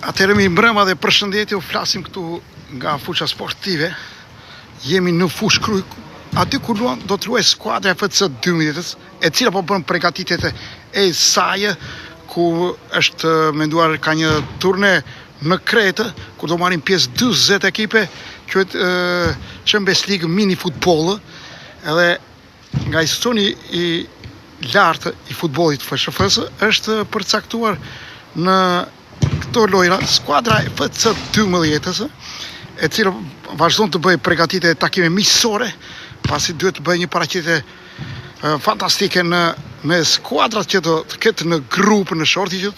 Atëherë mi mbrëma dhe përshëndetje, u flasim këtu nga fuqa sportive. Jemi në fushë Kryj, aty ku luan do të luajë skuadra e FC 12-s, e cila po bën përgatitjet e saj, ku është menduar ka një turne në Kretë, ku do marrin pjesë 40 ekipe, quhet Champions League mini futboll, edhe nga institucioni i lartë i futbollit FSHF-s është përcaktuar në këto lojra skuadra e FC 12-s, e cila vazhdon të bëjë përgatitje takime miqësore, pasi duhet të bëjë një paraqitje fantastike me skuadrat që do të ketë në grup, në shorti që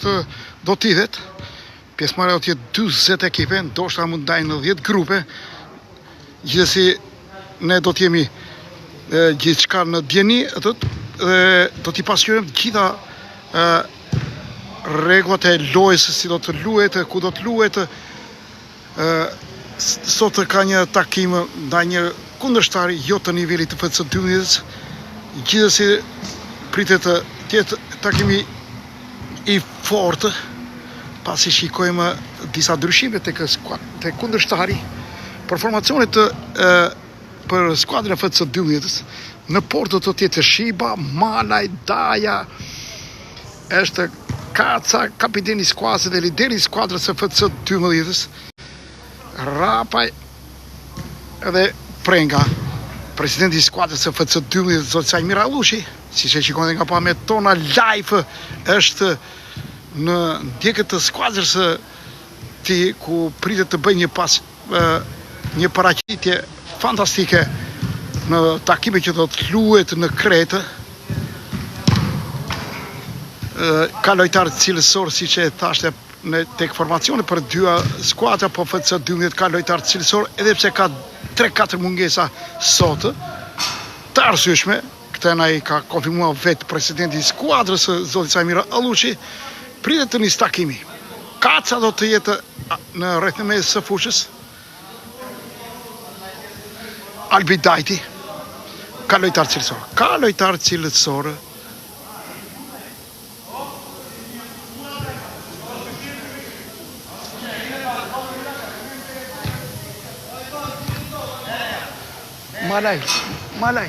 do të idhet. Pjesëmarrja do të jetë 40 ekipe, ndoshta mund ndajnë në 10 grupe. Gjithsesi ne do të jemi gjithçka në dieni, do t'i pasqyrojmë të gjitha rregullat e lojës, si do të luhet, ku do të luhet. Sot ka një takim ndaj një kundërshtari jo të nivelit të FC 12-s. Gjithsesi pritet të jetë takimi i fortë, pasi shikojmë disa ndryshime tek kundërshtari. Për formacionet për skuadrën e FC 12-s, në portë do të jetë Shiba, Malaj, Daja, është Kaca, kapiteni i skuadrës dhe lideri i skuadrës së FC 12-s, Rapaj dhe Prenga. Presidenti i skuadrës së FC 12-s, zoti Sajmir Allushi, siç e shikoni nga pamjet tona live, është në ndjekët të skuadrës ku pritet të bëjë një paraqitje fantastike në takime që do të luhet në Kretë. Ka lojtarë cilësor, siç e thashte tek formacione për dyja skuadra, po FC 12 ka lojtarë cilësor, edhe pse ka 3-4 mungesa sot të arsyeshme. Këtë ai ka konfirmuar vetë presidenti i skuadrës, zoti Sajmir Allushi. Pritet të nis takimi. Kaca do të jetë në rreth mes së fushës. Albi Dajti ka lojtarë cilësor. Malaj,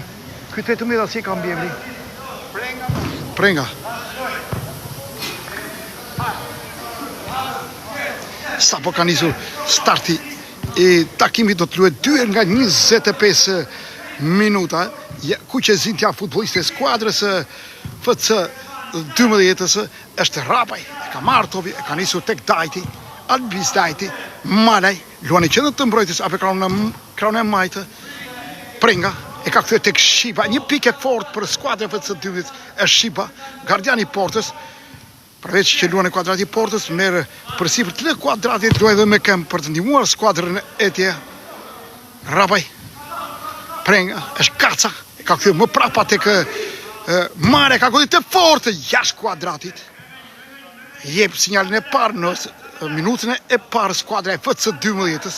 këtë të mida si ka mbjemri? Prenga. Sa po ka nisur starti i takimit, do të luhet 2 nga 25 minuta, ku që zintja futbolliste e skuadrës FC 12-s është Rapaj, e ka marrë topi, e ka nisur tek Dajti, Albis Dajti, Malaj, luan i qendër të mbrojtjes apo kraun e majtë. Prenga e ka kthyer tek Shiba, një pikë fort për skuadrën e FC 12-s është Shiba, gardiani i portës. Përveç që luan e kuadrati i portës, merr përsipër të kuadratit, luaj edhe me këmbë për të ndihmuar skuadrën e tij. Rapaj, Prenga, është Kaca, e ka kthyer më prapa tek Mare, ka goditur të fortë jashtë kuadratit. Jep sinjalin e parë në minutën e parë skuadra e FC 12-s.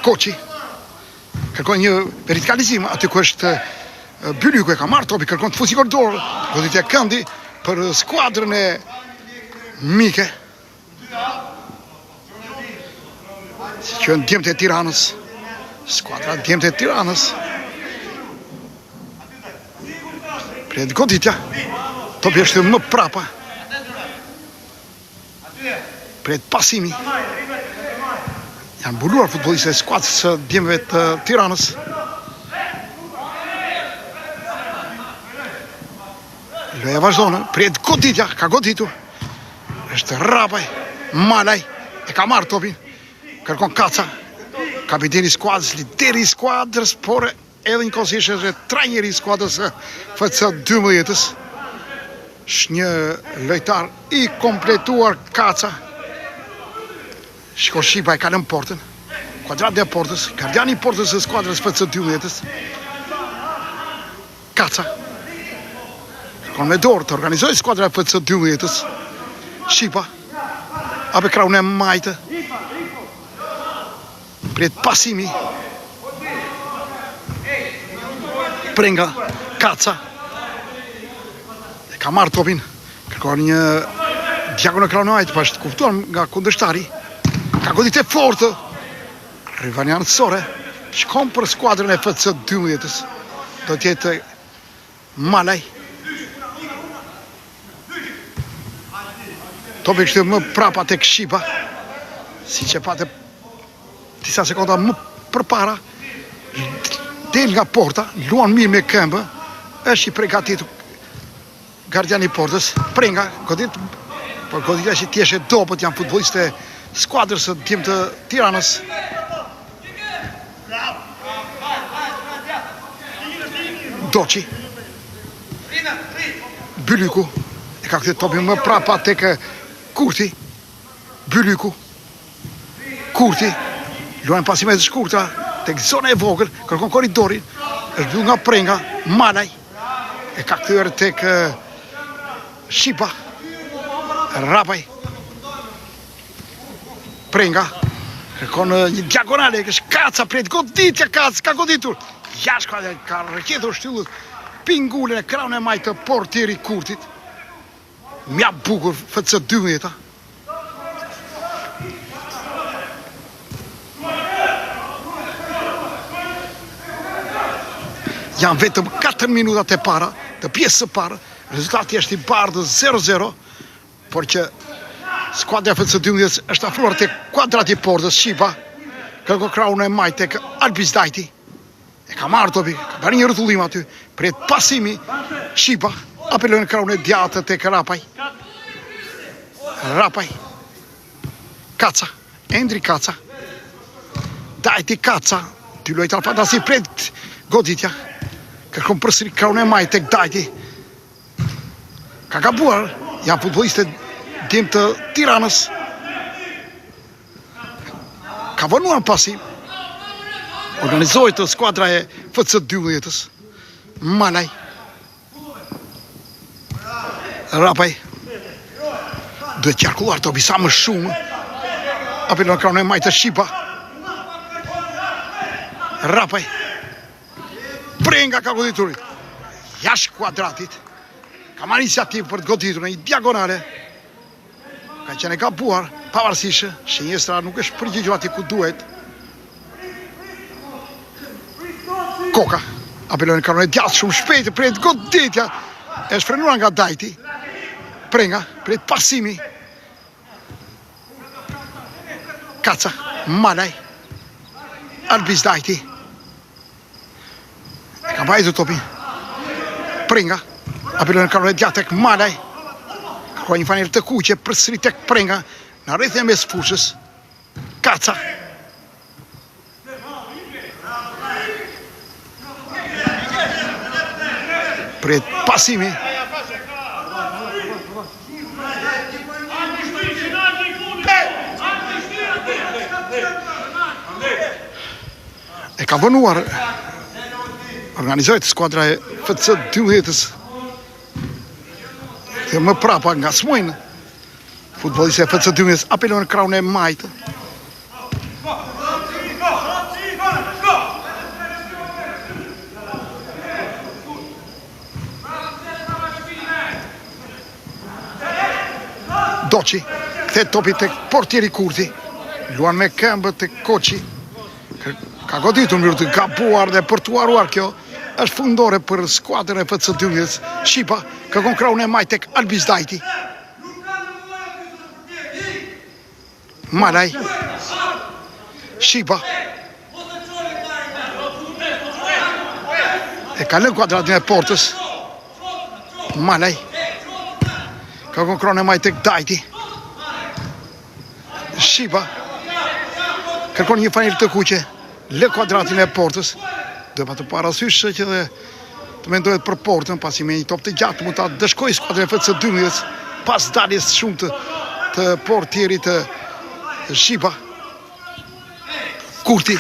Koçi kërkon një vertikalizim aty ku është Bylyku, e ka marrë topi, kërkon të fusi korridor, goditja këndi për skuadrën e mike. Si që në djemët e Tiranës, skuadra djemët e Tiranës. Pret goditja, topi është më prapa. Pret pasimi. Janë mbuluar futbollistët e skuadrës së djemëve të Tiranës. Loja vazhdon, pret goditja, ka goditur. Është Rapaj, Malaj, e ka marrë topin. Kërkon Kaca, kapiteni i skuadrës, lideri i skuadrës, por edhe njëkohësisht është trajneri i skuadrës FC 12-s. Është një lojtar i kompletuar Kaca. Shiko Shiba e ka lënë portën, kuadrati e portës, gardiani i portës së skuadrës FC 12-s. Kaca kërkon me dorë të organizojë skuadra e FC 12-s. Shiba apo kraun e majtë. Pret pasimi. Prenga, Kaca e ka marrë topin, kërkon një Diagono Kraunajt, pa është kuptuar nga kundërshtari. Ka goditje fortë. Rivanian Sore shkon për skuadrën e FC 12-s. Do t'jetë Malaj. Topi kështë më prapa tek Shiba. Si që pate disa sekonda më përpara. Del nga porta, luan mirë me këmbë. Është i pregatitur gardiani i portës. Prenga, godit, por goditja që t'jeshe dobët janë futbolliste skuadrës së tim të Tiranës. Doçi. Bylyku. E ka këtë topin më prapa tek Kurti. Bylyku. Kurti. Luan pasime të shkurtra tek zona e vogël, kërkon korridorin. Është bërë nga Prenga, Malaj. E ka kthyer tek Shiba. Rapaj. Prenga. Kërkon një diagonale, është Kaca pret goditja Kaca, ka goditur. Jashka ka rëqetur shtyllët pingullin e kraun e majtë të portieri Kurtit. Mja bukur FC 12. Janë vetëm 4 minutat e para, të pjesë së parë, rezultati është i bardhë 0-0, por që skuadra FC 12 është afruar tek kuadrati i portës Shiba, kërko kraun e majtë tek Albizdajti. E ka marrë topi, ka bërë një rrotullim aty, pret pasimi, Shiba, apelojnë kraun e djatë tek Rapaj. Rapaj. Kaca, Endri Kaca. Dajti Kaca, ty lojtar fantasi pret goditja. Kërkon përsëri kraun e majtë tek Dajti. Ka gabuar, janë futbolliste dim të Tiranës. Ka vënuar pasim. Organizohet të skuadra e FC 12-s. Malaj. Rapaj. Duhet qarkulluar topi sa më shumë. Apelon kraun e majtë Shiba. Rapaj. Prenga ka goditurit. Jashtë kuadratit. Ka marrë iniciativë për të goditur në një diagonale. Ka qenë gabuar, pavarësisht, shenjestra nuk është përgjigjur aty ku duhet. Koka, apelojnë kraun e djathtë shumë shpejt, pret goditja, është frenuar nga Dajti. Prenga, pret pasimi. Kaca, Malaj, Albizdajti. E ka mbajtur topi. Prenga, apelojnë kraun e djathtë tek Malaj. Kërkoi një fanirë të kuqe përsëri tek Prenga, në rrethën e mes fushës. Kaca. Pret pasimi. E ka vënuar. Organizohet skuadra e FC 12-s. Dhe më prapa nga smojnë. Futbollistët e FC 12-s apelojnë kraun e majtë. Doçi, kthet topi tek portieri Kurti. Luan me këmbë tek Koçi. Ka goditur mirë të gabuar dhe për të uaruar kjo. Është fundore për skuadrën e FC 12-s. Shiba, kërkon kraun e majtë tek Albizdajti. Malaj. Shiba. E ka lënë kuadratin e portës. Malaj. Kërkon kraun e majtë tek Dajti. Shiba. Kërkon një fanirë të kuqe. Lë kuadratin e portës. Dhe pa të parasysh që dhe të mendohet për portën, pasi me një top të gjatë mund ta dëshkoj skuadrën e FC 12-s pas daljes shumë të portierit të Shiba. Kurti.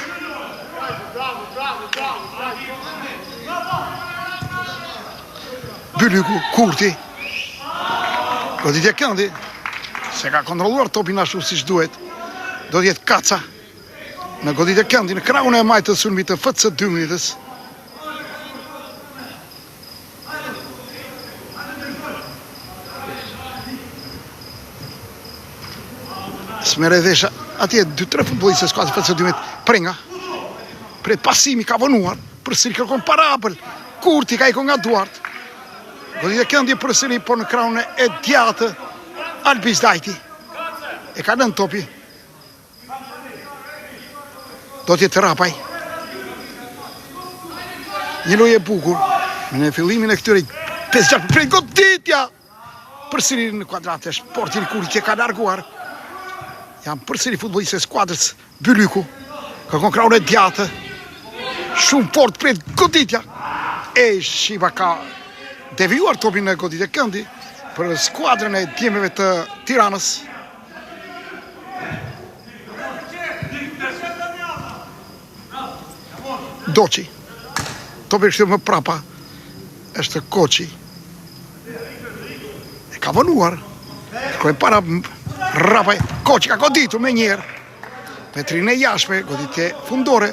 Bylyku, Kurti. Goditja këndi, se ka kontrolluar topin ashtu siç duhet. Do të jetë Kaca. Në goditja këndi, në kraun e majtë të sulmit të FC 12-s. Smeredhesha, atje 2-3 futbollistë skuadrës FC12 Prenga. Pret pasimi ka vonuar, përsëri kërkon parapël. Kurti ka ikon nga duart. Goditje këndje përsëri po në krahun e djathtë Albis Dajti. E ka lënë topi. Do t'jetë Rapaj. Një lojë e bukur. Në fillimin e këtyre 5-6 prej goditja. Përsëri në kuadratë Sporting Kurti që ka larguar. Janë përsëri futbollistë e skuadrës Bylyku. Kërkon krahun e djathtë. Shumë fort prej goditja. E Shiva ka devijuar topin në goditje këndi për skuadrën e djemeve të Tiranës. Doçi. Topi kështu më prapa është Koçi. E ka vonuar. Kërkoi para Rapaj. Koçi ka goditur me njerë. Metrinë e jashtme, goditje fundore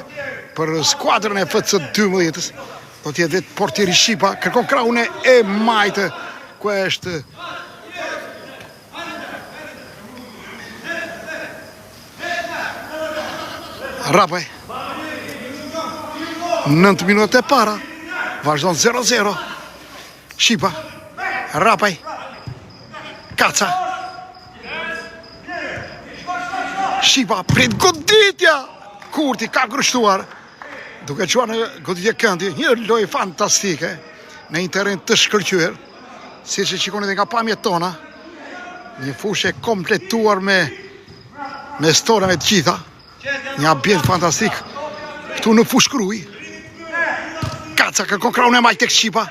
për skuadrën e FC12-s. Do t'jetë vetë portieri Shipa, kërkon krahun e majtë, ku është Rapaj. 9 minuta e para, vazhdon 0-0. Shipa, Rapaj, Kaca. Shipa, prit goditja, Kurti ka grështuar. Duke qua në goditje këndi, një lojë fantastike, në një terren të shkëlqyer, si që qikoni dhe nga pamjet tona, një fushë kompletuar me storave të gjitha, një ambient fantastik, këtu në fushë Kruj. Kaca kërkon krahun e majtë tek Shipa,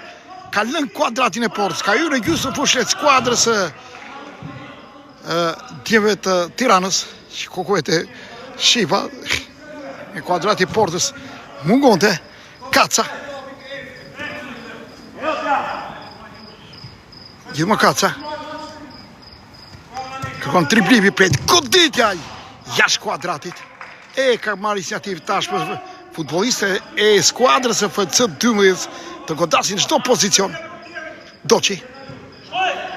ka lënë kuadratin e portës, ka hyrë në gjysmë fushën e skuadrës djemve të Tiranës, që kokuet e Shipa, në kuadrati portës, mungonte Kaca. Gjithmo Kaca. Kërkon triplimi prej goditja jashtë kuadratit. E ka marrë iniciativë tashmë futbolliste e skuadrës e FC12 të godasin çdo pozicion. Doçi.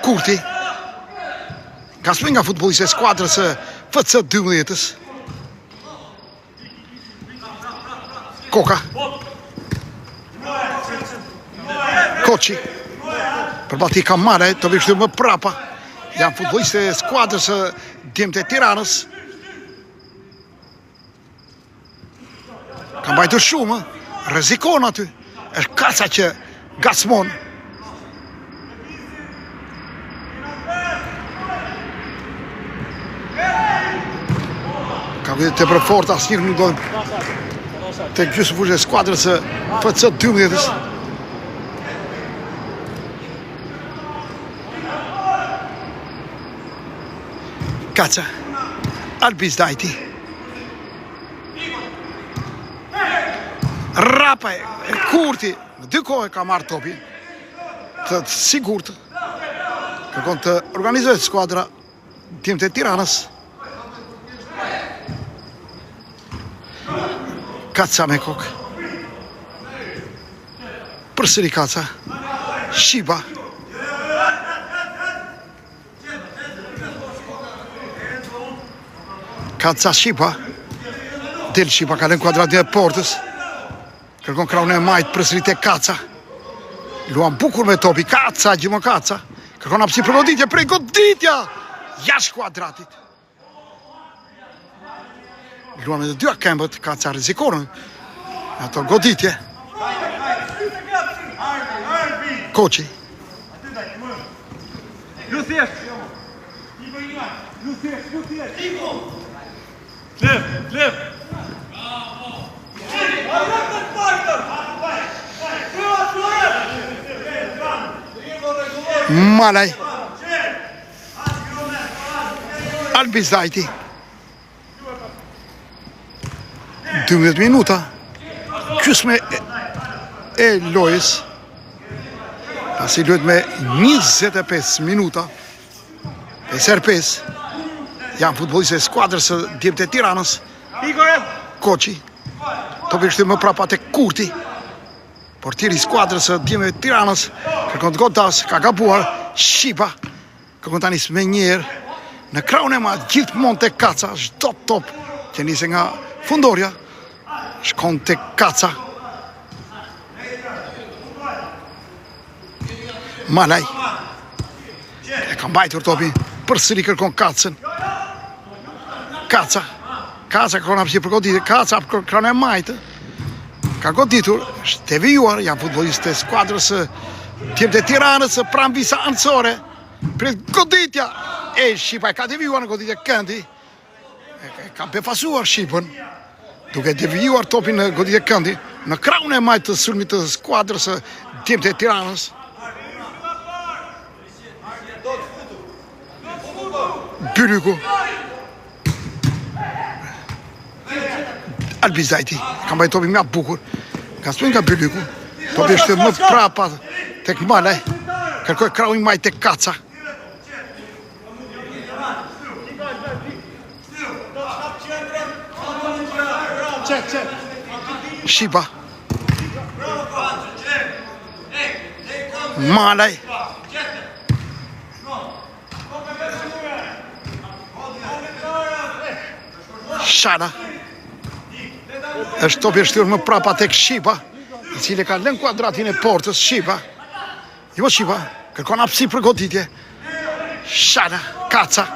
Kurti. Gasmen nga futbolliste e skuadrës e FC12-s. Koka. Koçi. Përballti Kamare, të vishtu më prapa. Janë futbolliste e skuadrës së djemtë të Tiranës. Ka mbajtur shumë, rrezikon aty. Është Kaca që gasmon. Ka vëtë të përfort, asnjëri nuk do të gjysmë fushë e skuadrës e FC12-s. Kaca, Albis Dajti. Rapaj, Kurti, në dy kohë ka marrë topi, të sigurt, kërkon të organizohet skuadra djemtë e Tiranës. Kaca me kokë. Përsëri Kaca. Shipa. Kaca Shipa. Del Shipa ka lënë kuadratin e portës. Kërkon krahun e majtë përsëri te Kaca. Luan bukur me topi. Kaca, gjithmonë Kaca. Kërkon hapësi për goditje, prej goditja jashtë kuadratit. Luan me të dyja këmbët, Kaca rrezikonën ato goditje. Koçi. Malaj. Albis Dajti. 12 minuta. Gjysmë e lojës. Pasi luhet me 25 minuta. 5-5. Janë futbollistë e skuadrës së djemtë të Tiranës. Koçi. Topi kështu më prapa tek Kurti. Portieri i skuadrës së djemve të Tiranës. Kërkon të godas, ka gabuar. Shipa. Kërkon tani me njerë. Në krahun e madh gjithmonë tek Kaca, çdo top që nisi nga fundorja shkon tek Kaca. Malaj e ka mbajtur topin, përsëri kërkon Kacën. Kaca kërkon hapësirë për goditje, Kaca krahun e majtë. Ka goditur, është devijuar, janë futbollistë e skuadrës së Tim të Tiranës pranë Visa Ancore. Pret goditja e Shqipa e ka devijuar në goditje këndi. Ka befasuar Shqipën duke devijuar topin në goditje këndi në krahun e majtë të sulmit të skuadrës së Tim të Tiranës. Bylyku Albizajti ka mbajtur topin më bukur. Ka spin nga Bylyku. Topi është më prapa tek Malaj. Kërkoi krahun e majtë tek Kaca. Shqipa. Malaj. Shana. Është topi e shtyrë më prapa tek Shqipa, i cili ka lënë kuadratin e portës. Shqipa. Jo Shqipa, kërkon hapësirë për goditje. Shana, Kaca.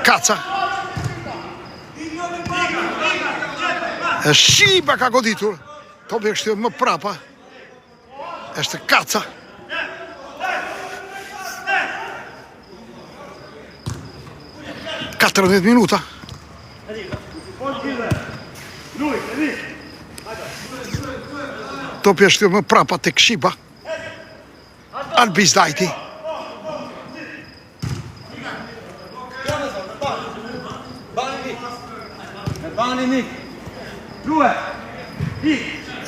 Kaca. Shqipa ka goditur. Topi e shtyrë më prapa. Është Kaca. Katërëdhjetë minuta. Topi e shtyrë më prapa tek Shqipa. Albizdajti.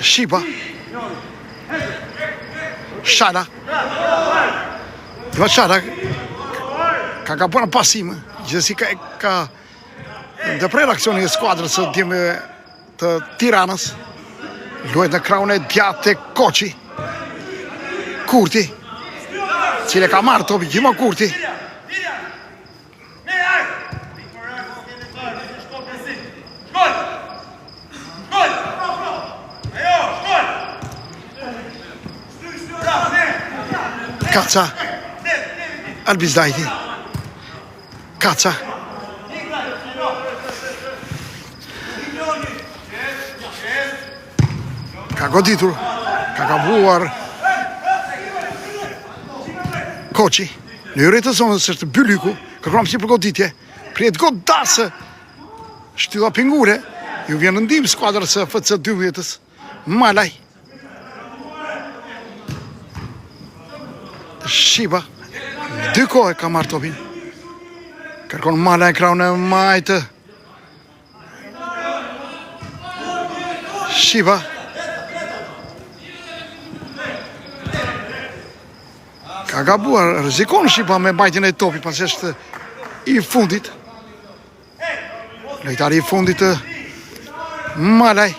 Shqipa. Shana. Shana ka gabuar në pasim. Gjithsesi ka ndërprer aksioni e skuadrës së Tim të Tiranës. Luhet në krahun e djathtë tek Koçi. Kurti, cili ka marrë topi gjithmonë Kurti. Kaca. Albizdajti. Kaca. Ka goditur, ka gabuar Koçi. Në hyrje të zonës është Bylyku, kërkon hapësirë për goditje. Pritet godasë. Shtylla pingure, ju vjen në ndihmë skuadrës së FC 12-s. Malaj. Shqipa. Dy kohë ka marrë topin. Kërkon Malaj krahun e majtë. Shqipa. Ka gabuar, rrezikon Shqipa me mbajtjen e topit, pasi është i fundit. Lojtari i fundit të Malaj.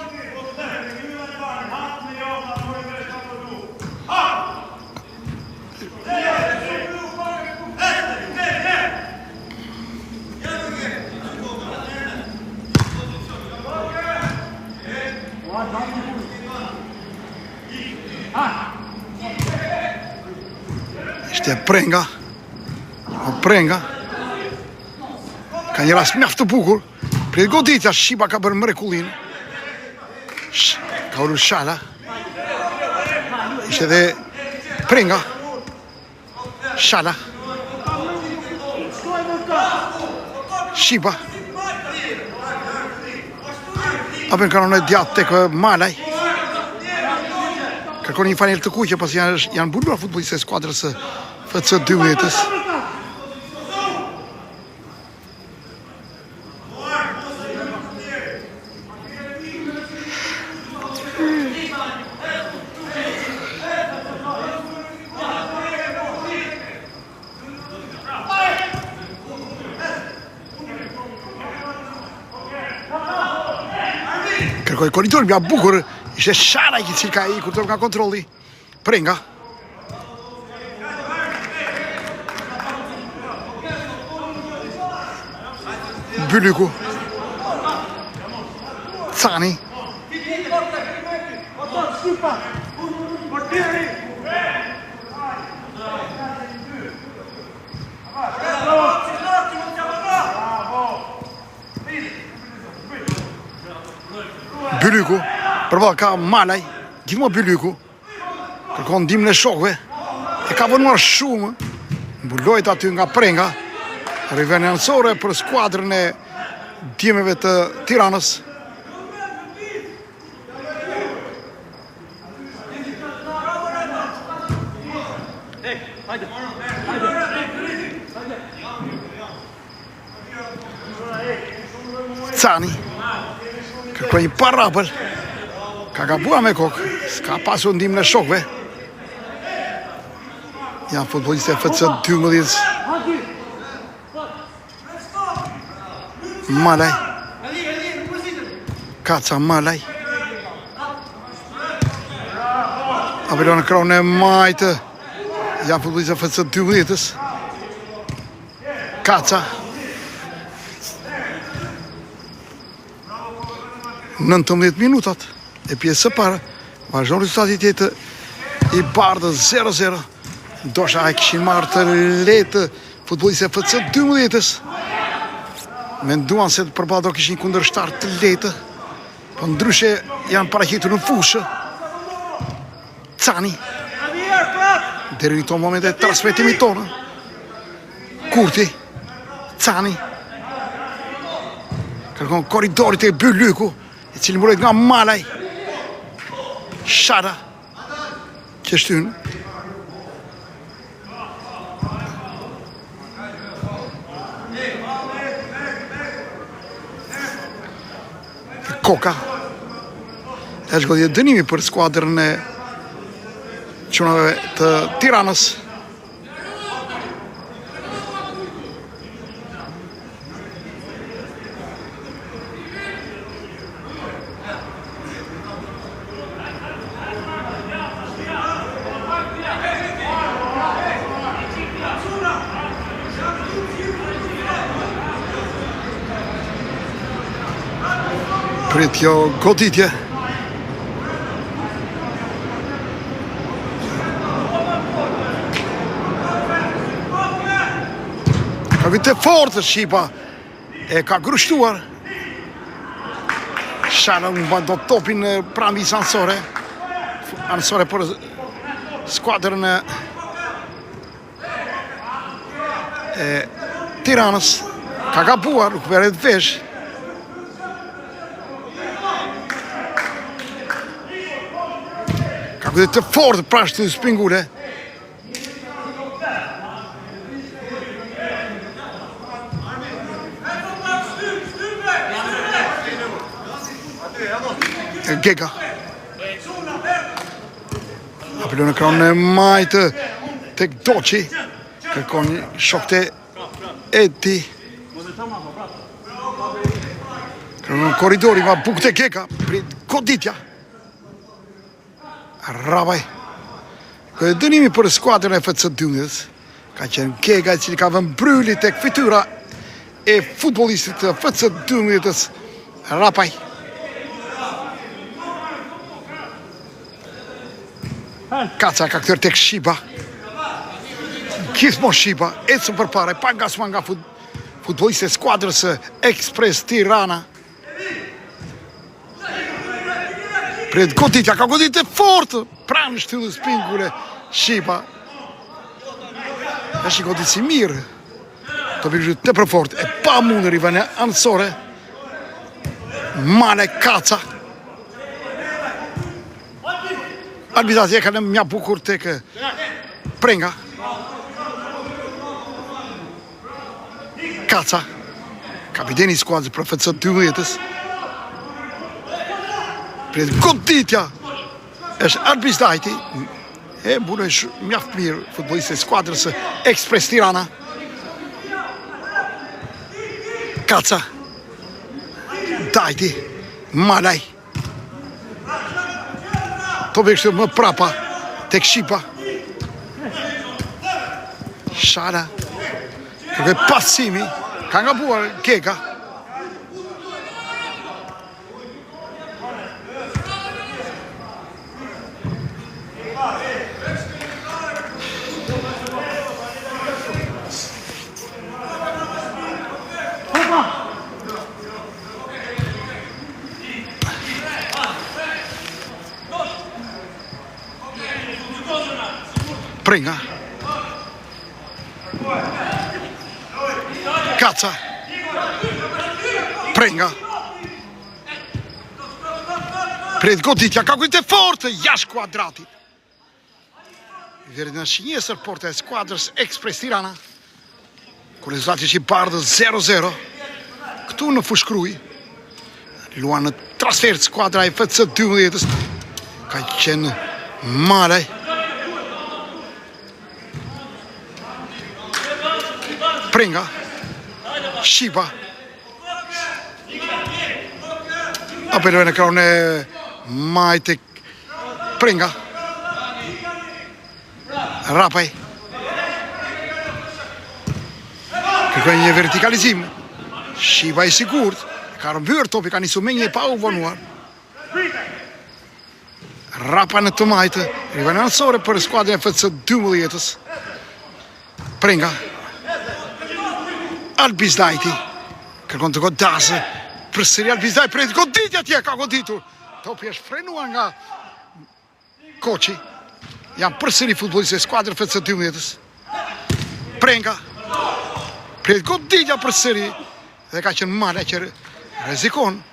Ishte Prenga. Prenga. Ka një rast mjaft të bukur. Pritet goditja, Shqipa ka bërë mrekullinë. Ka ulur Shala. Ishte edhe Prenga. Shala. Shqipa. Apen kanon e djathtë tek Malaj. Kërkon një fanelë të kuqe, pasi janë mbuluar futbollistë e skuadrës së FC 12-s. Kërkoj korridor mja bukur. Ishte Shana i cili ka ikur nga kontrolli. Prenga. Bylyku. Cani. Bylyku. Përva ka Malaj. Gjithmonë Bylyku. Kërkon ndihmën e shokëve. E ka vënuar shumë. Mbulojt aty nga Prenga. Rivenancore për skuadrën e Dimeve të Tiranës. Cani. Kërkoj një parapël. Ka gabua me kokë. S'ka pasur ndihmën e shokëve. Janë futbollistë e FC 12. Malaj. Kaca Malaj. Apelon në kronë e majtë. Janë futbollistë e FC 12. Kaca. 19 minutat e pjesë së parë, vazhdon rezultati tjetë i bardhë 0-0. Ndosha ai kishin marrë të lehtë futbollistët e FC 12-s. Menduan se përballë do kishin kundërshtar të lehtë, po ndryshe janë paraqitur në fushë. Cani. Deri në këto momente transmetimi tonë. Kurti. Cani. Kërkon korridorit e Bylyku, i cili mbulet nga Malaj. Shara. Që shtyn. Koka. Është goditje dënimi për skuadrën e çunave të Tiranës. Prit kjo goditje. Ka vite fortë Shqipa. E ka grushtuar. Shana unë do topin pranë visë Ansore. Ansore për skuadrën e Tiranës. Ka gabuar, nuk veret vesh. Këtë të fortë prashtë të spingule. Gega. Apelon në kronë e majtë tek Doqi. Kërkon një shokte Edi. Kërkon në koridori ma bukë të Gega. Prit goditja. Rabaj. Këtë dënimi për skuadrën e FC 12 ka qenë Gega, i cili ka vënë mbrylli tek fytyra e futbollistit të FC 12-s Rapaj. Kaca ka kthyer tek Shqipa. Gjithmonë Shqipa ecën përpara, pa ngasma nga futbollistët e skuadrës Express Tirana. Pret goditja, ka goditje fortë, pranë shtyllës pingule Shqipa. Është një goditje si mirë. Të pikështu të për fortë, e pa mundë rivane Ansore. Male Kaca. Arbitratja ka në mja bukur tek Prenga. Kaca. Kapiteni i skuadrës për FC 12-s. Pret goditja është arbitri e mbuloj mjaft mirë futbollistët e skuadrës Express Tirana. Kaca. Dajti. Malaj. To kështu më prapa tek Shqipa. Shara. Kërkoj pasimi. Ka ngabuar Gega. Pringa. Kaca. Pringa. Pret goditja, ka kujtë e fortë, jashtë kuadratit. Vjerë në shinjesër porta e skuadrës Ekspres Tirana. Kur rezultati që i bardhë 0-0. Këtu në Fushkruj. Luan në transfer skuadra e FC 12-ës. Ka qenë Malaj. Pringa. Shiba. Apelove në kraun e Majte Pringa. Rapaj. Kërkoj një vertikalizim. Shiba i sigurt. Ka rëmbyer topi, ka nisu me një pa u vonuar. Rapa në të Majte. Rivane nësore për skuadrën e FC 12-ës. Pringa. Albizdajti. Kërkon të godasë. Përsëri Albizdaj për e goditja tje, ka goditur. Topi është frenuar nga Koçi. Janë përsëri futbollistë e skuadrës FC 12-ës. Pringa. Për e goditja përsëri. Dhe ka qenë Malaj që rezikon.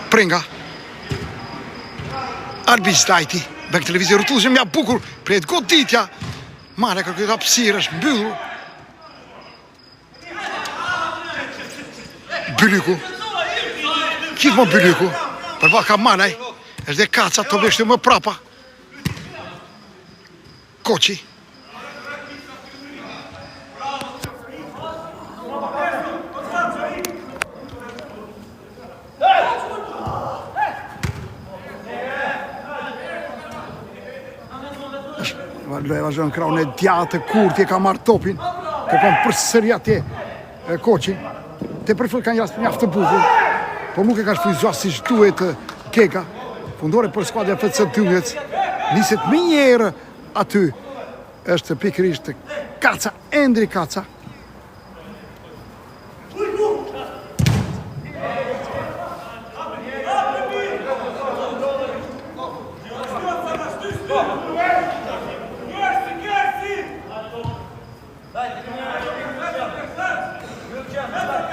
Pringa. Albizdajti. Bek televizor rëtushë mja bukur. Për e goditja. Malaj kërkujt hapësirë është mbyllur. Bylyku. Gjithmonë Bylyku. Përva ka Malaj. Është dhe Kaca, të beshtë më prapa. Koçi. Vazhdon kraun e djatë, Kurti e ka marrë topin. Kërkon përsëri atje Koçi. Te përfër kanë jasë mjaftë të bukur, por nuk e ka shfryzuar si duhet Keka. Fundore për skuadrën e FC 12-ës. Niset më një herë aty. Është pikërisht Kaca, Endri Kaca.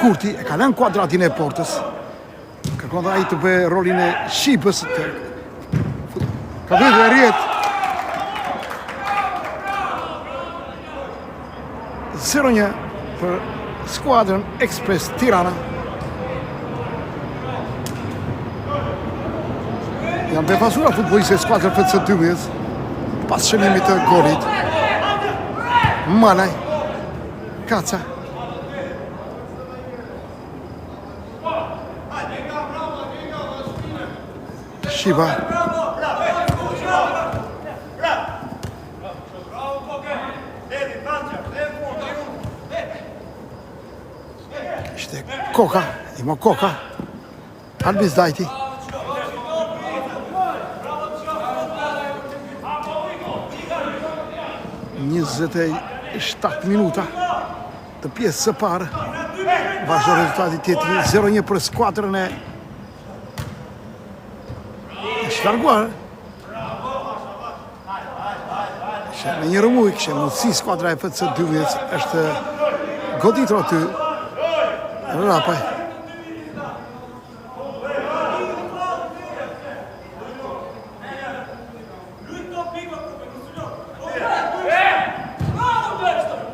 Kurti e ka lënë kuadratin e portës. Kërkon dhe ai të bëjë rolin e Shibës. Ka vënë dhe rjet. 0-1 për skuadrën Ekspres Tirana. Janë befasura futbollistë e skuadrës FC 12-ës pas shënimit të golit. Malaj. Kaca. Shiba. Ishte Koka, ima Koka. Albizdajti. Njëzet e 7 minuta të pjesë së parë. Vazhdo rezultati tjetri 0-1 për skuadrën e shlarguar. Kështë me një rëmuj, kështë mundësi skuadra e FC 12-ës është goditur aty. Rapaj.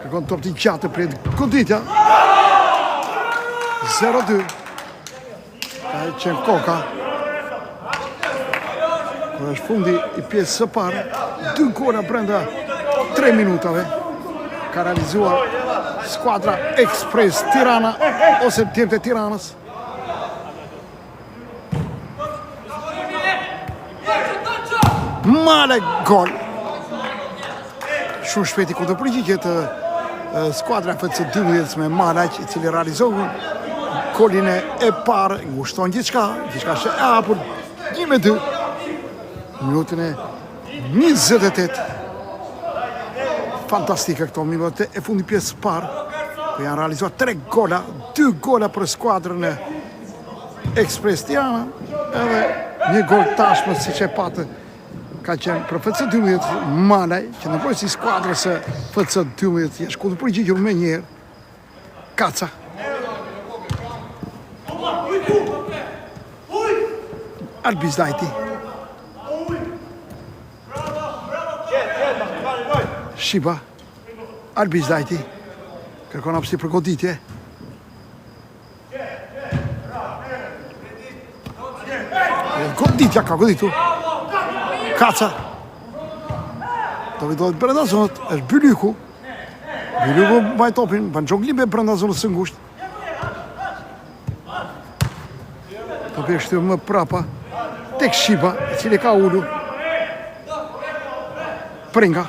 Kërkon top t'i qatë për goditja. 0-2. Ka e qenë Koka. Kër është fundi i pjesë së parë, 2 gola brenda 3 minutave. Ka realizuar skuadra Ekspres Tirana ose Tjemët e Tiranës. Malaj gol. Shumë shpeti ku të përgjigjet skuadra FC 12-ës me Malaj, i cili realizohën golin e parë, ngushton gjithçka që e hapur 1-2. Minutën e 28. Fantastike këto minute e fundi pjesë parë, ku janë realizuar 3 gola, 2 gola për skuadrën e Ekspres Tirana, edhe një gol tashmë si që e patë ka qenë për FC 12 Malaj, që në pojë si skuadrës e FC 12 je shkullë përgjigjur me njerë. Kaca. Albizdajti. Shiba. Albizdajti. Kërkon apësi për goditje. Goditja ka goditur. Kaca. Do vidohet brenda zonët, është Bylyku. Bylyku mbaj topin, ban gjonglimbe brenda zonës së ngushtë. Topi e shtyr më prapa tek Shiba, i cili ka ullu. Pringa.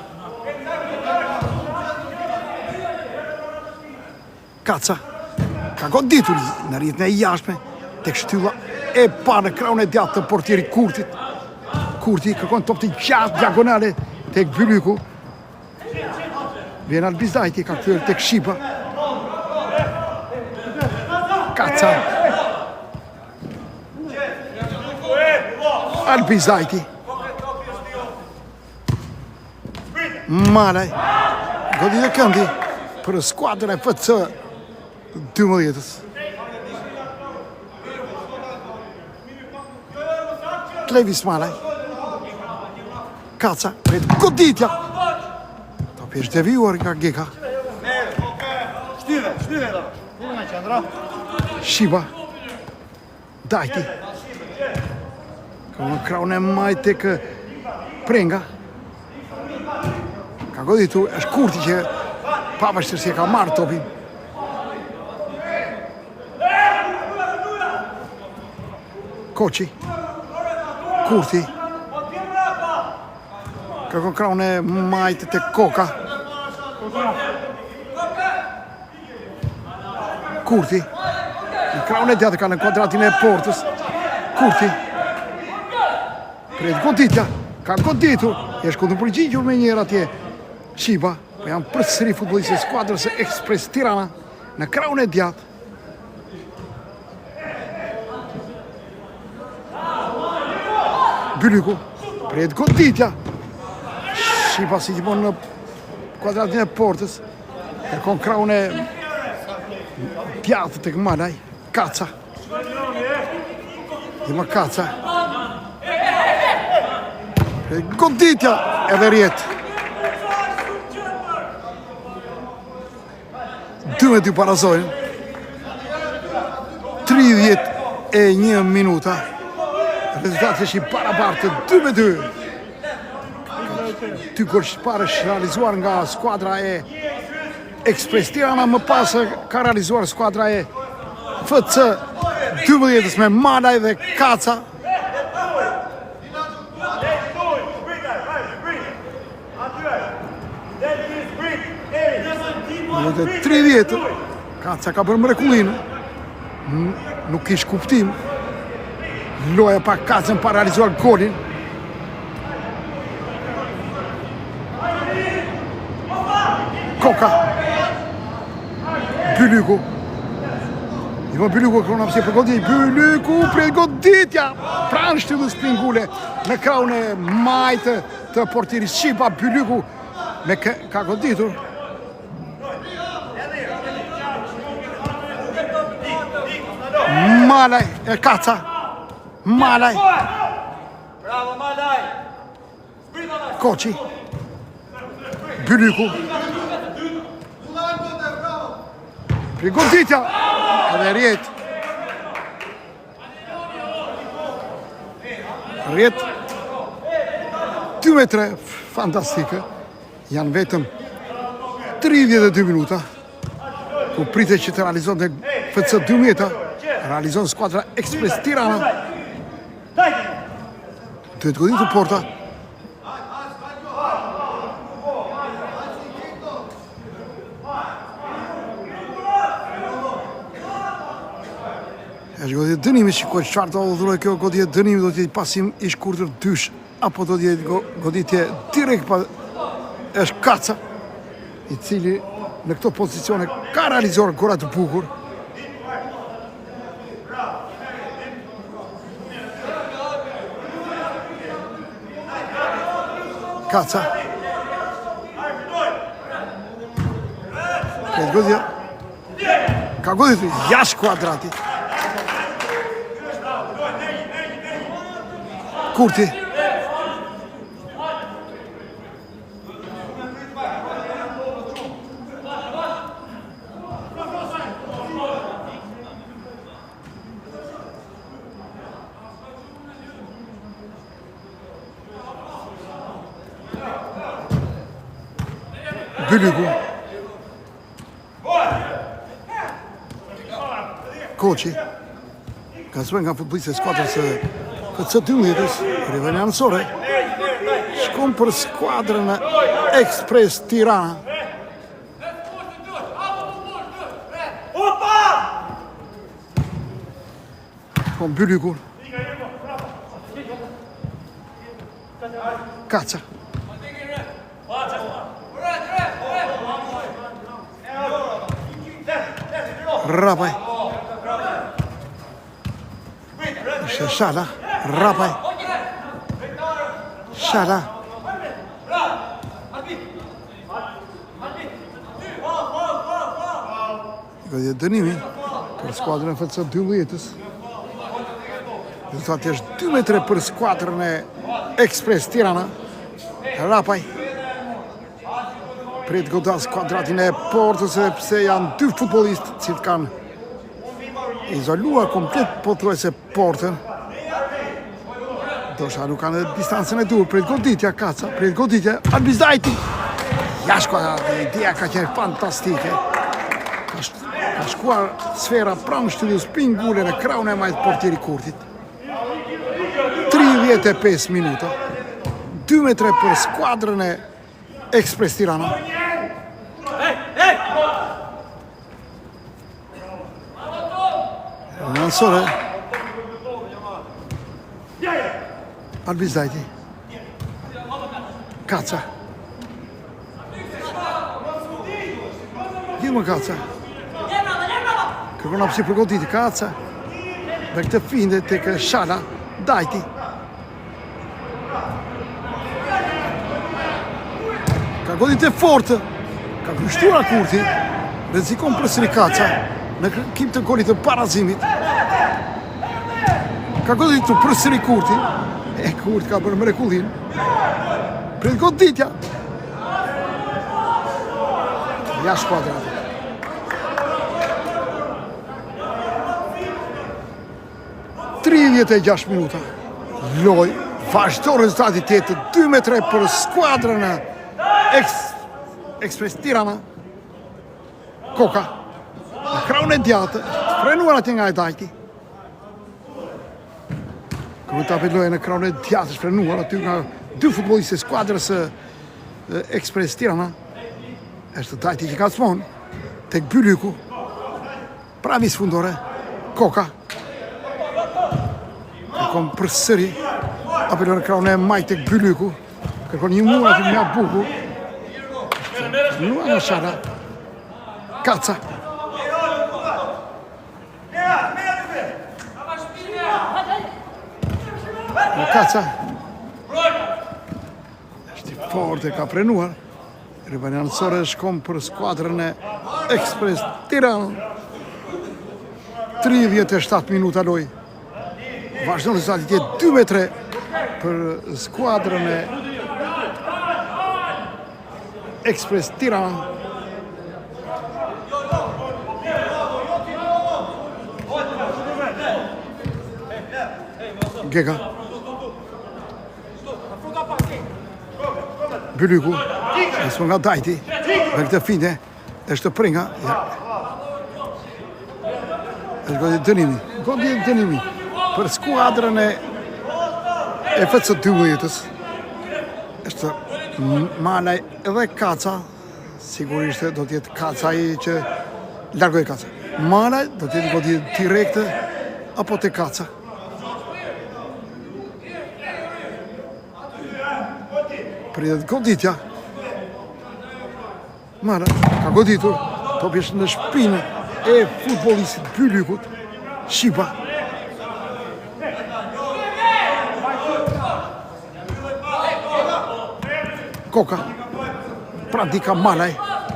Kaca. Ka goditur në rritën e jashme tek shtylla e pa në kraun e djatë të portierit Kurtit. Kurti kërkon top të gjatë diagonale tek Bylyku. Vjen Albizdajti, ka kthyer tek Shiba. Kaca. Albizdajti. Malaj. Godit e këndi për skuadrën e FC 12-ës. Klevis Malaj. Kaca, pret goditja. Topi është devijuar nga Geka. Shiba. Dajti. Ka në kraun e maj tek Prenga. Ka goditur, është Kurti që pavarësisht se ka marrë topin. Koçi. Kurti. Kërkon kraun e majtë të Koka. Kurti. Në kraun e djatë ka në kuadratin e portës. Kurti. Pret goditja. Ka goditur. E shkundë përgjigjur me njerë atje. Shiba. Po janë përsëri futbollistë e skuadrës e Ekspres Tirana në kraun e djatë. Bylyku. Pret goditja. Shiba si gjithmonë në kuadratin e portës. Kërkon kraun e djatë tek Malaj. Kaca. Ima Kaca. Pret goditja edhe rjetë. 2-2 parazojnë. 31 minuta. Rezultati është i barabartë 2-2. Dy gol parësh realizuar nga skuadra e Ekspres Tirana, më pas ka realizuar skuadra e FC 12-ës me Malaj dhe Kaca. Në 30, Kaca ka bërë mrekullinë. Nuk kish kuptim. Loja pa Kacën pa realizuar golin. Koka. Bylyku. Ima Bylyku kërkon apësi për goditje. Bylyku pret goditja. Pranë shtyllës pingule në kraun e majtë të portierit Shiba. Bylyku me ka goditur. Malaj e Kaca. Malaj. Bravo Malaj. Koçi. Bylyku. Pri goditja. Edhe rjet. Rjet. 2-3. Fantastike. Janë vetëm 32 minuta. Ku pritet që të realizon dhe FC 12-a. Realizon skuadra Ekspres Tirana. Duhet goditur porta. Është goditje dënimi, shikoj çfarë do udhërojë kjo goditje dënimi, do të jetë pasim i shkurtër dysh apo do të jetë goditje direkt pa është Kaca, i cili në këto pozicione ka realizuar gola të bukur. Kaca. Këtë goditja. Ka goditur jashtë kuadrati. Kurti. Bylyku. Koqi. Ka zbën nga futbollistët e skuadrës së FC12-s, Rivani Ansore. Shkon për skuadrën e Express Tirana. Kon Bylyku. Kaca. Rapaj. Shala. Rapaj. Shala. Goditje dënimi për skuadrën e FC12-s. Rezultati është 2-3 për skuadrën e Express Tirana. Rapaj. Prit godas kuadratin e portës sepse janë dy futbollistë që kanë izoluar komplet pothuajse portën. Dosha nuk kanë distancën e dur. Prit goditja Kaca, prit goditja Albizdajti. Jashtë kuadrati, ideja ka qenë fantastike. Ka shkuar sfera pranë shtyllës pingule në krahun e majtë portieri Kurtit. 35 minuta. 2-3 për skuadrën e Express Tirana. Ansore. Albizdajti. Kaca. Gjithë më Kaca. Kërkon apësi për goditi Kaca. Dhe këtë finde të kë Shala. Dajti. Ka godit e fortë. Ka kështura Kurti. Rrezikon përsëri Kaca në kërkim të golit të parazimit. Ka goditur përsëri Kurti. E Kurti ka bërë mrekullin. Prit goditja. Jashtë kuadrati. e 6 minuta. Loj, vazhdo rezultati tjetë 2-3 për skuadrën e Express Tirana. Koka. Në krahun e djatë, frenuar atje nga e Dajti. Kërë të apelloje në krahun e djatë, frenuar aty nga dy futbollistë e skuadrës Express Tirana. Është Dajti që ka smon, tek Bylyku. Pravi sfundore, Koka. Kërkon përsëri, apelloje në krahun e majtë tek Bylyku. Kërkon një mua aty nga buku. Mua në Shala. Kaca. Kaca. Është i fortë, ka frenuar. Rivani Ansore shkon për skuadrën e Express Tirana. 37 minuta loj. Vazhdon rezultati tjetë 2-3 për skuadrën e Express Tirana. Gega. Bylyku. Nësë nga Dajti. Dhe këtë finde. Është pringa. Është godit dënimi. Godit dënimi. Për skuadrën e FC12-s. Është Malaj edhe Kaca. Sigurisht do t'jetë Kaca i që largoj Kaca. Malaj do t'jetë godit direkte apo te Kaca. Pritet goditja. Mara, ka goditur. Topi është në shpinë e futbollistit Bylykut. Shqipa. Koka, Pradika Malaj,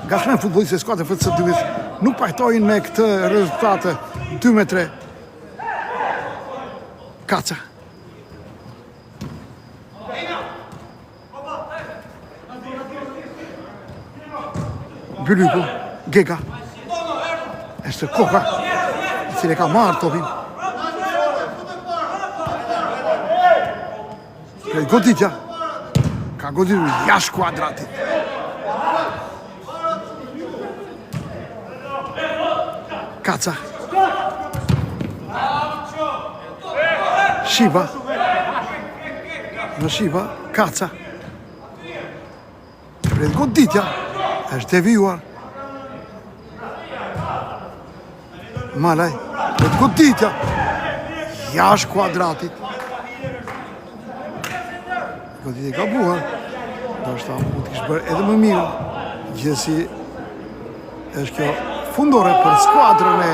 Gasmen futbollistë e skuadrës FC Dymit nuk pajtojnë me këtë rezultate 2-3. Kaca. Bylyku, Gega. Është Koka, i cili ka marrë topin. Krejt goditja. Ka goditur jashtë kuadratit. Kaca. Shiba. Në Shiba, Kaca. Krejt goditja. Është devijuar. Malaj. Krejt goditja. Jashtë kuadratit. Goditja i ka buar. Do është ta mund të kishë bërë edhe më mirë. Gjithsesi është kjo fundore për skuadrën e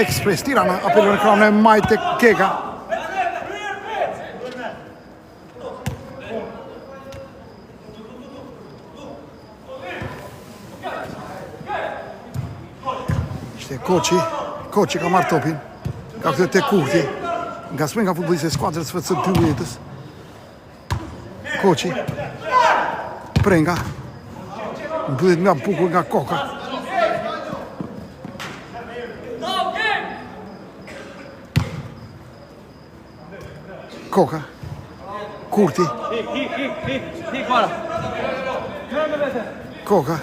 Ekspres Tirana, apelon krahun e Majte Gega. Ishte Koçi ka marrë topin, ka këtë te Kurti, nga smen nga futbollistë e skuadrës FC Dymit. Koçi, Prenga, mbyllet nga bukur nga Koka. Koka, Kurti, Koka.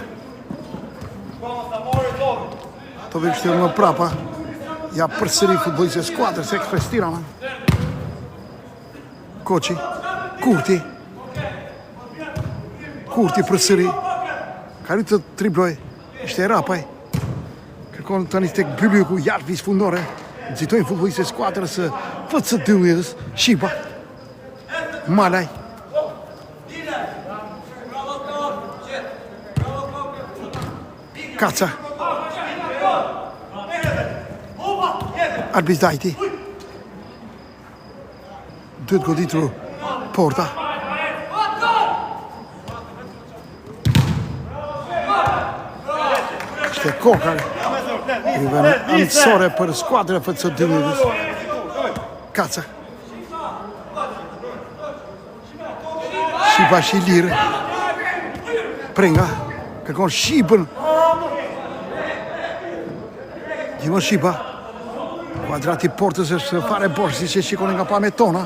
Topi kështu më prapa, ja përsëri futbollistë e skuadrës Ekspres Tirana. Koçi, Kurti përsëri, ka rritë të tribloj, ishte Rapaj. Kërkon tani tek Bylyku, jashtë vizë fundore, nxitojnë futbollistë e skuadrës FC Dymit, Shiba, Malaj. Kaca. Arbizdajti. Duhet goditur Porta. Ishte Koka, i vënë anësore për skuadrën FC Dymit. Kaca. Shiba Shilir. Prenga, kërkon Shibën. Gjimon Shiba. Kuadrati Portës është fare bosh, si që shikoni nga pamjet tona.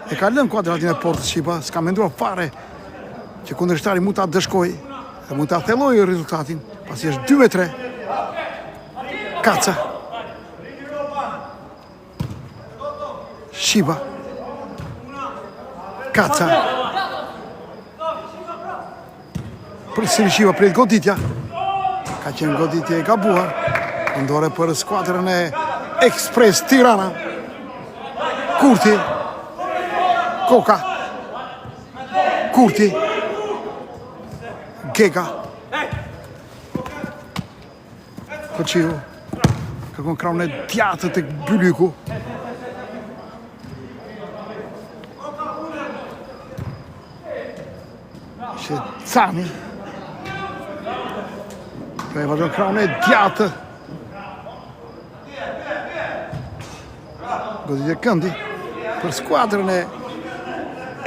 E ka lënë kuadratin e Portës Shiba, s'ka menduar fare që kundërshtari mund ta dëshkoj dhe mund ta thellojë rezultatin, pasi është 2-3. Kaca. Shiba. Kaca. Përsëri Shiba prej goditja. Ka qenë goditje e gabuar. Ndore për skuadrën e Ekspres Tirana. Kurti. Koka. Kurti. Gega. Koçiu. Kërkon krahun e djathtë tek Bylyku. Cani. E vazhdon krahun e djathtë. Goditje këndi për skuadrën e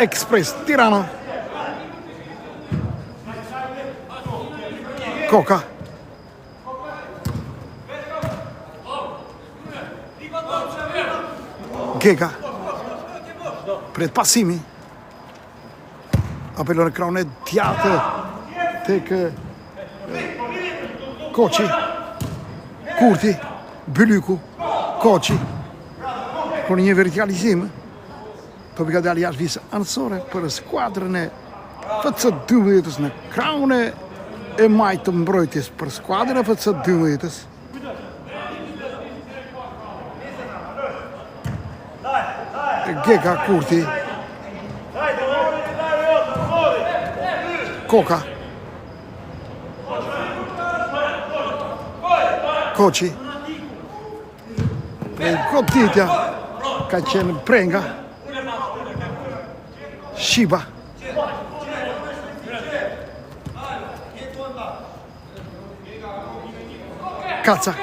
Ekspres Tirana. Koka. Gega. Pret pasimi. Apelon e krahun e djathtë tek Koçi. Kurti. Bylyku. Koçi. Por një vertikalizim, topi ka dalë jashtë vizë anësore për skuadrën e FC Dymit në krahun e majtë të mbrojtjes për skuadrën e FC Dymit. Gega, Kurti. Koka. Koçi. Goditja. Ka qenë Prenga. Shiba. Kaca.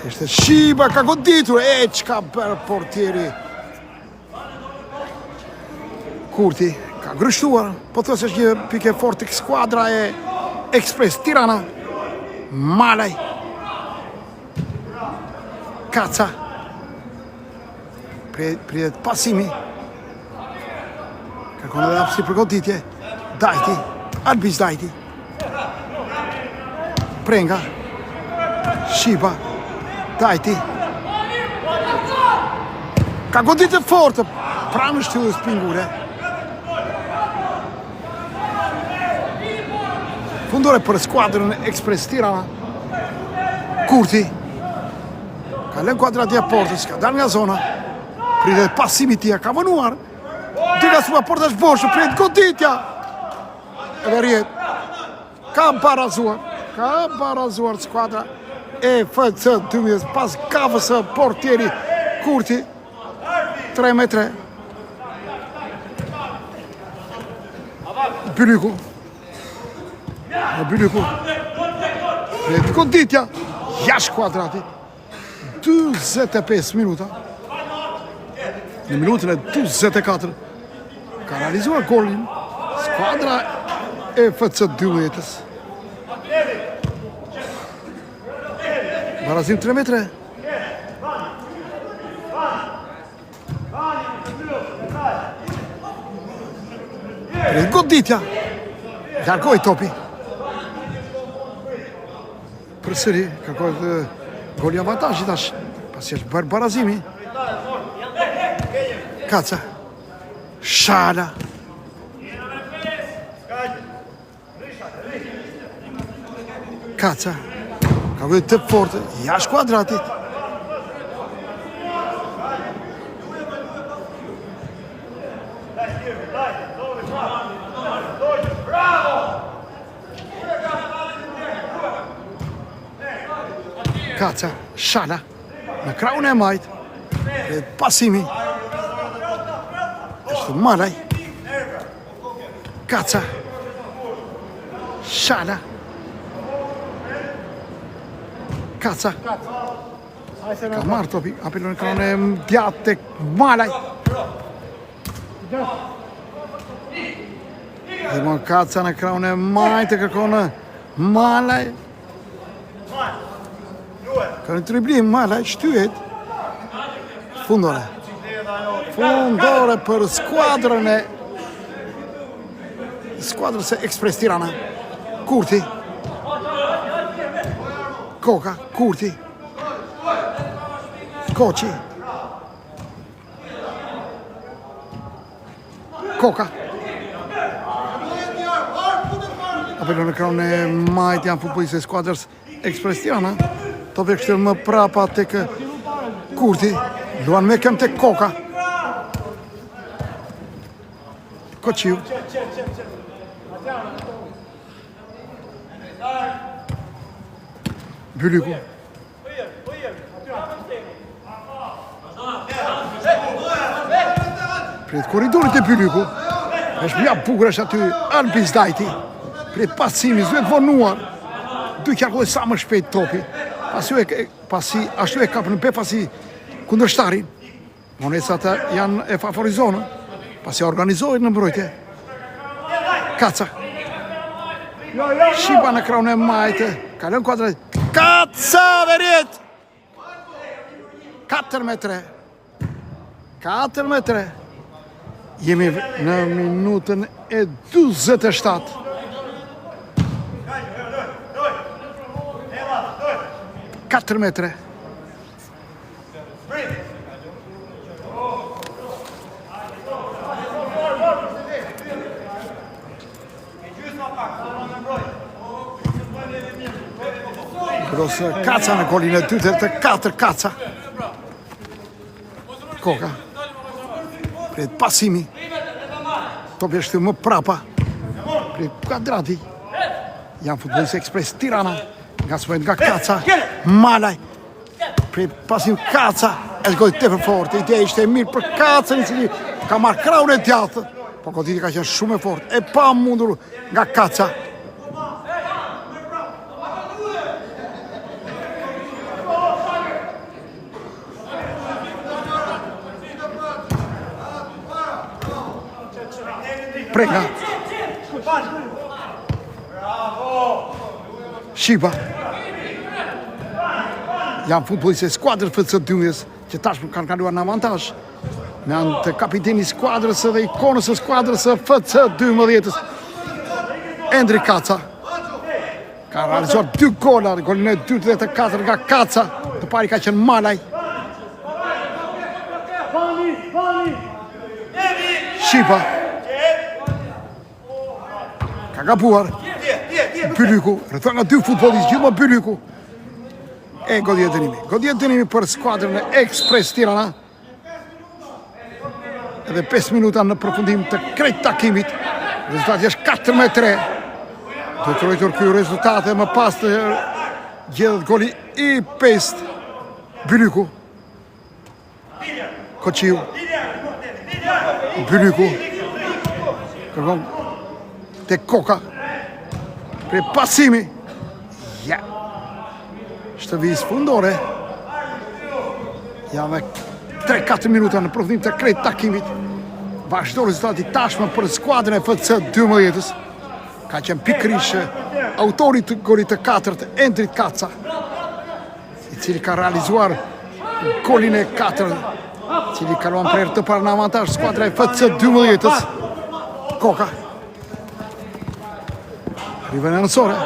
Ishte Shiba ka goditur, çka bërë portieri. Kurti ka grështuar, po thosë është një pikë fort tek skuadra e Express Tirana. Malaj. Kaca. Pritet pasimi. Kërkon edhe hapësi për goditje. Dajti. Albis Dajti. Prenga. Shiba. Dajti. Ka goditje forte. Pranë shtyllës pingure. Fundore për skuadrën Express Tirana. Kurti. Ka lënë kuadrat e portës, ka dalë nga zona. Pritet pasimi tia, ka vënuar. Diga suma porta është boshë, pritet goditja. Edhe rjet. Ka barazuar skuadra e FC 2000 pas gafës së portieri Kurti. 3-3. Bylyku. Bylyku. Pritet goditja. Jashtë kuadrati. 25 minuta. Në minutën e 24 ka realizuar golin skuadra e FC 12-s. Barazim 3-3. Pritet goditja. Largoi topi. Përsëri kërkoi gol i avantazhit tash, pasi është bërë barazimi. Kaca. Shala. Kaca. Ka vëtë të forte, jashtë kuadratit. Kaca, Shala, në kraun e majt, pasimi, është Malaj, Kaca, Shala, Kaca, ka marrë topi, apelon në kraun e mdjatë tek Malaj. Dhe më Kaca në kraun e majt e kërkon në Malaj. Ka në triblim, Malaj, shtyhet. Fundore. Fundore për skuadrën e skuadrës e Express Tirana. Kurti. Koka, Kurti. Koqi. Koka. Apelon në kraun e majt janë futbollistë e skuadrës Express Tirana. Topi kështër më prapa tek Kurti. Luan me këm tek Koka. Koqiu. Bylyku. Prit koridorit e Bylyku. Është mja bukur është aty Albis Dajti. Prit pasimi, zduhet vonuar. Duhet kjarkulloj sa më shpejt topi. Pasi ashtu e kapë në pasi kundërshtarin. Monesat janë e favorizonë. Pasi organizohet në mbrojtje. Kaca. Shiba në kraun e majte. Kalën kuadrat. Kaca verjet! 4-3. 4-3. Jemi në minutën e 27. Katër metre. Krosë Kaca në golin e dytë të 4 Kaca. Koka. Prit pasimi. Topi është më prapa. Prit kuadrati. Janë futbollistë Express Tirana. Nga smojnë nga Kaca, Malaj, prej pasim Kaca, e shgojt të për fort, ideja ishte e mirë për Kaca, në cili ka marrë kraun e djathë, po goditja ka qenë shumë e fort, e pa mundur nga Kaca. prenga. Shiba. Janë futbollistë e skuadrës FC2-s që tashmë kanë kaluar në avantazh. Me anë të kapiteni skuadrës dhe ikonës së skuadrës së FC12-s, Endri Kaca. Ka realizuar 2 gola, golin e 24 nga Kaca, të pari ka qenë Malaj. Shiba. Ka gabuar. Bylyku, rrethon nga 2 futbollistë, gjithmonë Bylyku. E goditje dënimi. Goditje dënimi për skuadrën e Express Tirana. Edhe 5 minuta në përfundim të krejt takimit. Rezultati është 4-3. Do të rritur ky rezultat e më pas të gjedhet goli i 5. Bylyku. Koqiu. Bylyku. Kërkon te Koka. Pre pasimi. Ja. Shtëvis fundore. Ja me 3-4 minuta në përfundim të krejt takimit. Vazhdo rezultati tashmë për skuadrën e FC12-s. Ka qenë pikërisht autori të golit të 4-të, Endrit Kaca, i cili ka realizuar golin e 4, i cili kalon për herë të parë në avantazh skuadra e FC12-s. Koka. Rivenanësore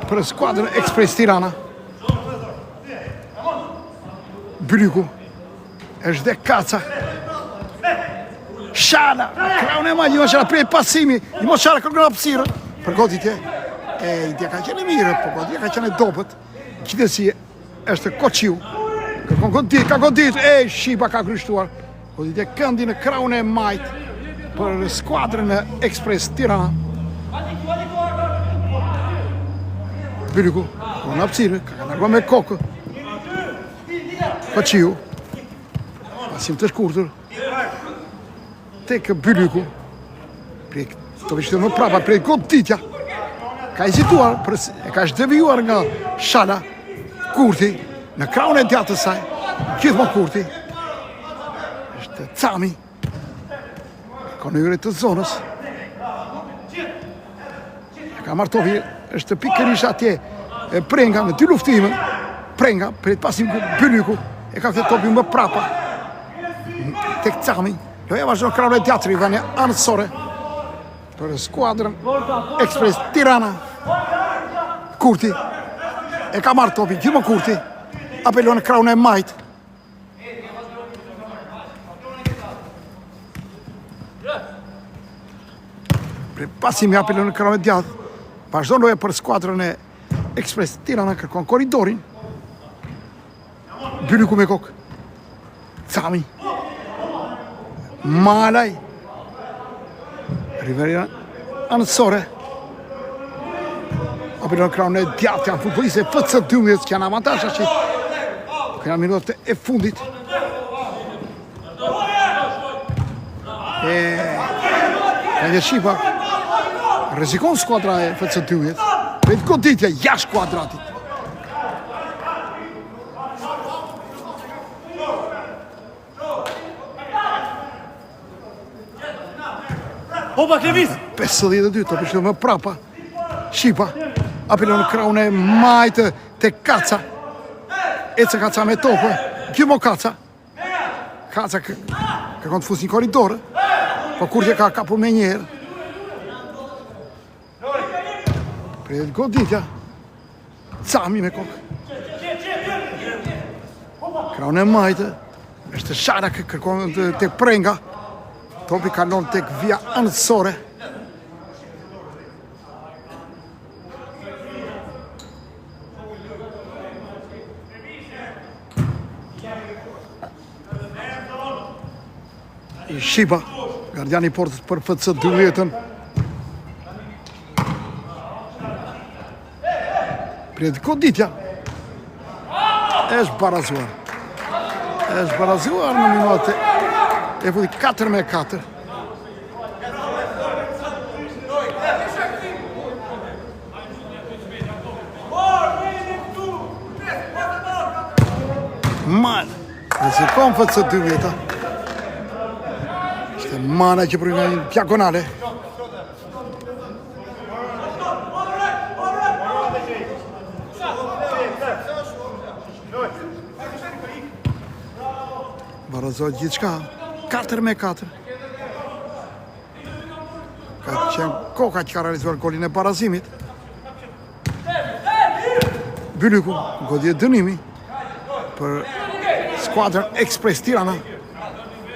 për skuadrën Express Tirana. Bylyku. Është dhe Kaca. Shana, kraun e ma, një Shana prej pasimi, një Shana kërkën hapësirën. Për goditje, idea ka qenë mirë, po goditje ka qenë dobët. Gjithësi është Koqiu. Kërkon godit, ka godit, Shiba ka kryshtuar. Goditje këndi në kraun e majt për skuadrën e Express Tirana. Bylyku, kërkon hapësirën, ka largo me kokë. Koqiu. Pasim të shkurtur. Tek Bylyku. Të vishtë më prapa, prej goditja. Ka hezituar, e ka zhdevijuar nga Shana. Kurti, në kraun e djatë të saj. Gjithmonë Kurti. Është Cami. Konëjure të zonës. Ka Martovi, është pikërisht atje. Prenga në 2 luftime. Prenga, prej pasim Bylyku. E ka këtë topi më prapa. Tek Cami. Loja vazhdo kraun e djatëri, vënë anësore. Për skuadrën Express Tirana. Kurti. E ka marrë topi, gjithmonë Kurti. Apelon në kraun e majt. Pre pasimi apelon në kraun e djatë. Vazhdo loja për skuadrën e Express Tirana, kërkon korridorin. Bylyku me kokë. Cami. Malaj. Riverina anësore. Apelon kraun e djatë, janë futbollistë e FC12 që janë avantazh që janë minutat e fundit. Ka një Shiba. Rrezikon skuadra e FC12. Vetë goditja jashtë kuadratit. Oba Klevis! 52, të pishtë më prapa. Shiba. Apelon në kraun e majtë të Kaca. Ece Kaca me topë. Gjimo Kaca. Kaca kërkon të fusë një koridorë. Po kur që ka kapur me njerë. Predet goditja. Cami me kokë. Kraun e majtë. Është Shana kërkon të prenga. Topi kalon tek via anësore. Shiba, gardiani i portës për FC12-ën. Priet goditja. Është barazuar. Është barazuar në minutë. E futi 4-4. Man, dhe se kom FC12-ëta. Ishte Mana që përgjën një diagonale. Barazohet gjithë shka. 4-4. Ka qenë Koka që ka realizuar golin e barazimit. Bylyku, godje dënimi për skuadrën Ekspres Tirana.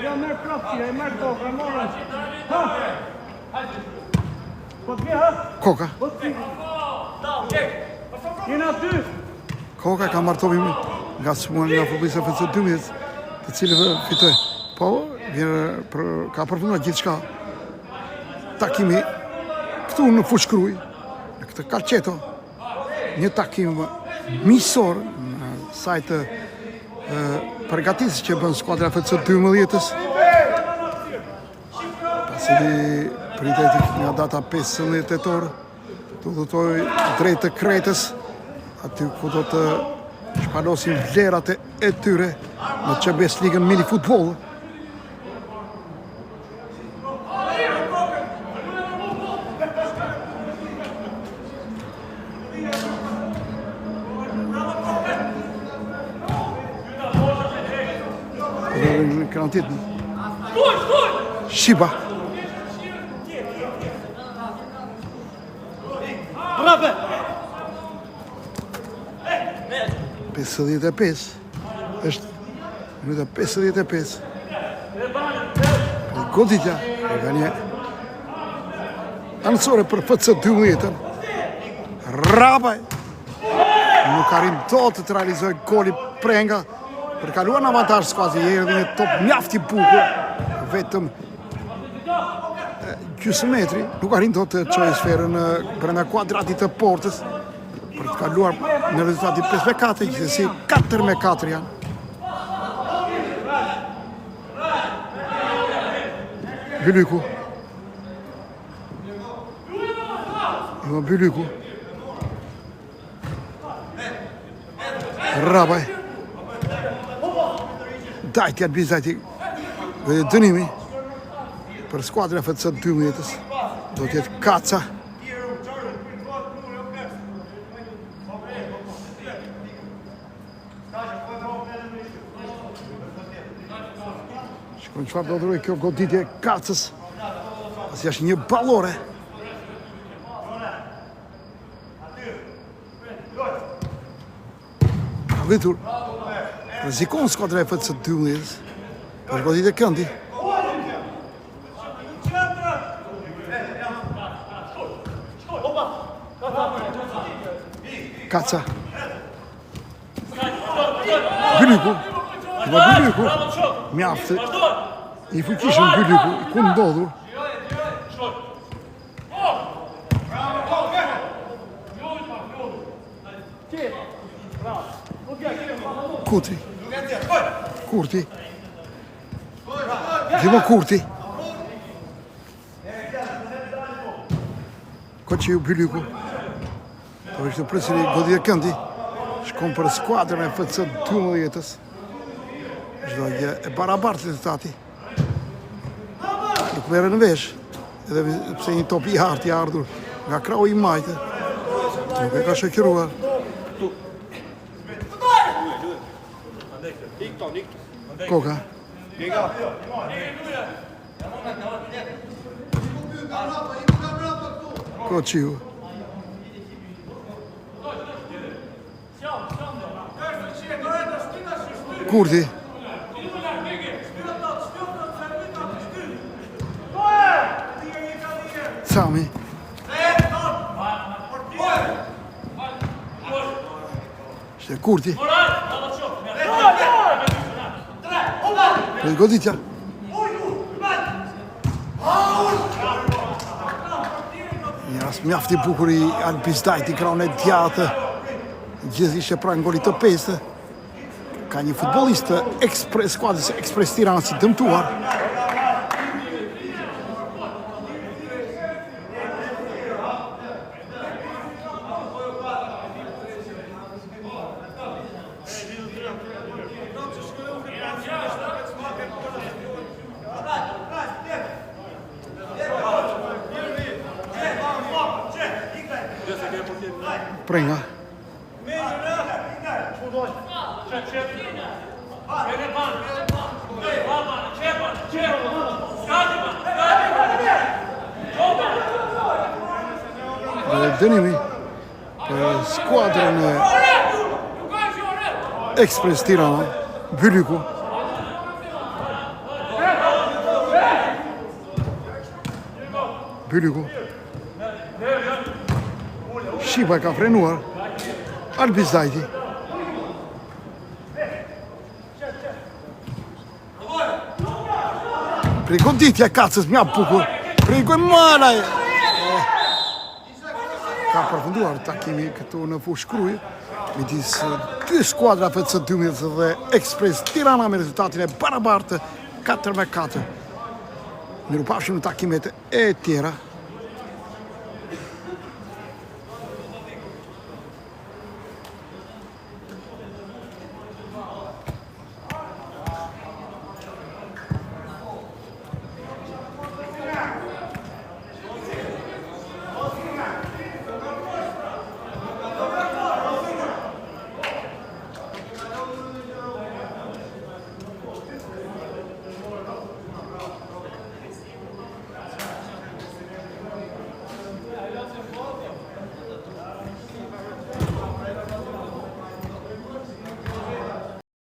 Ja merr kraftia, e merr Koka, morë. Ha. Po ti ha? Koka. Jena aty. Koka ka marrë topin nga smuan nga futbollistë FC 12, të cilëve fitoi. Po, ka përfunduar gjithçka. Takimi këtu në Fushkruj, në këtë Calceto, një takim miqësor në sajtë përgatitjes që bën skuadra FC 12-s. Pasi pritej nga data 15 tetor, të udhëtoj drejt të Kretës, aty ku do të shpalosin vlerat e tyre në Champions League mini futboll. Në karantin. Shiba. Bravo. 55. Është minuta 55. Goditja nga një anësore për FC 12. Rabaj nuk arrin dot të realizojë goli prenga për kaluar në avantazh skuadrës. Erdhi një top mjaft i bukur, vetëm gjysmë metri, nuk arrin dot të çojë sferën brenda kuadratit të portës për të kaluar në rezultati 5-4, gjithsesi 4-4 janë. Bylyku. Ivo Bylyku. Rabaj. Dajtja të bizajti dënimi për skuadrën FC 12-s. Do të jetë Kaca. Shkon çfarë do dhuroj kjo goditje Kacës. Pasi është një ballore. Vitur. Rrezikon skuadra e FC 12-s. Për goditje këndi. Kaca. Bylyku. Bylyku. Mjaftë. I fuqishëm Bylyku, ku ndodhur. Kurti. Kurti. Dimo Kurti. Koçi Bylyku. Po është presuri goditje këndi. Shkon për skuadrën e FC 12-s. Çdo gjë e barabartë rezultati. Nuk merren në vesh, edhe pse një top i hartë i ardhur nga krahu i majtë, nuk e ka shoqëruar. Koka. Koçiu. Kurti. Sami. Shte Kurti. Për goditja. Një rast mjaft i bukur i Albis Dajti, kraun e djatë. Gjithë ishe pranë golit të 5. Ka një futbollist skuadrës Ekspres Tirana si dëmtuar. Prenga. Dënimi për skuadrën e Ekspres Tirana, Byliku. Byliku. Shqipa ka frenuar. Albizdajti. Prigoditja e kacës mja bukur. Malaj. Ka përfunduar takimi këtu në fushë Krujë midis dy skuadrave të 12 dhe Ekspres Tirana me rezultatin e barabartë 4-4. Mirupafshim në takimet e tjera.